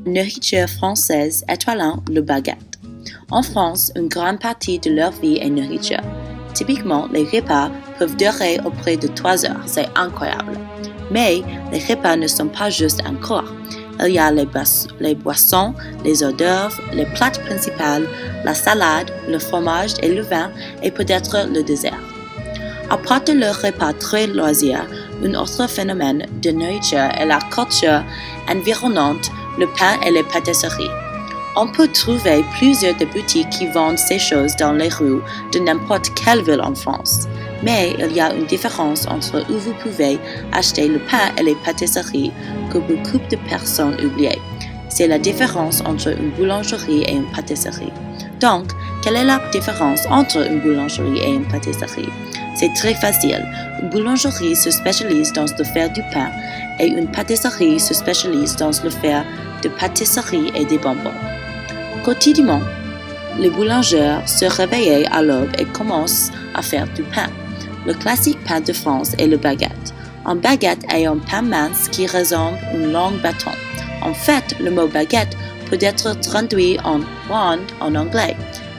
Nourriture française étoilant le baguette. En France, une grande partie de leur vie est nourriture. Typiquement, les repas peuvent durer auprès de 3 heures, c'est incroyable. Mais les repas ne sont pas juste un corps. Il y a les boissons, les hors d'œuvre, les plats principaux, la salade, le fromage et le vin, et peut-être le dessert. À part de leurs repas très loisirs, un autre phénomène de nourriture est la culture environnante, le pain et les pâtisseries. On peut trouver plusieurs de boutiques qui vendent ces choses dans les rues de n'importe quelle ville en France. Mais il y a une différence entre où vous pouvez acheter le pain et les pâtisseries que beaucoup de personnes oublient. C'est la différence entre une boulangerie et une pâtisserie. Donc, quelle est la différence entre une boulangerie et une pâtisserie? C'est très facile. Une boulangerie se spécialise dans le faire du pain et une pâtisserie se spécialise dans le faire de pâtisserie et des bonbons. Quotidiennement, les boulangers se réveillent à l'aube et commencent à faire du pain. Le classique pain de France est le baguette. Un baguette est un pain mince qui ressemble à un long bâton. En fait, le mot baguette peut être traduit en wand en anglais.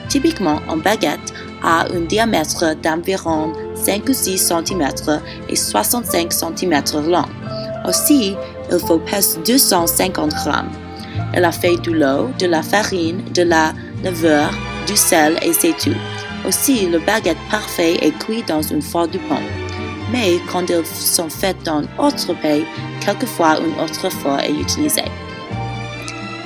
Typiquement, un baguette a un diamètre d'environ 5 ou 6 cm et 65 cm long. Aussi, il faut peser 250 grammes. Elle a fait de l'eau, de la farine, de la levure, du sel et c'est tout. Aussi, le baguette parfait est cuit dans un four du pain. Mais quand ils sont faits dans d'autres pays, quelquefois un autre four est utilisé.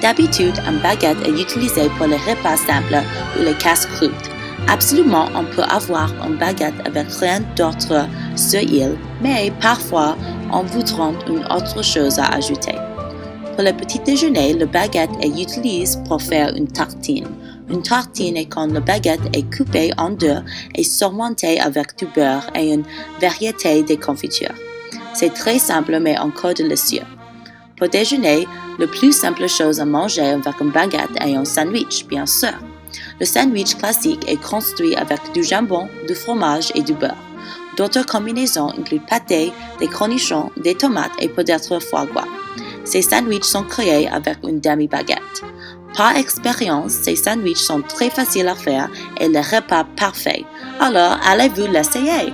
D'habitude, un baguette est utilisé pour les repas simples ou les casse-croûtes. Absolument, on peut avoir une baguette avec rien d'autre sur l'île, mais parfois, on voudra une autre chose à ajouter. Pour le petit déjeuner, le baguette est utilisé pour faire une tartine. Une tartine est quand le baguette est coupé en deux et surmonté avec du beurre et une variété de confitures. C'est très simple mais encore délicieux. Pour déjeuner, la plus simple chose à manger avec une baguette est un sandwich, bien sûr. Le sandwich classique est construit avec du jambon, du fromage et du beurre. D'autres combinaisons incluent pâté, des cornichons, des tomates et peut-être foie gras. Ces sandwichs sont créés avec une demi-baguette. Par expérience, ces sandwichs sont très faciles à faire et le repas parfait. Alors, allez-vous l'essayer?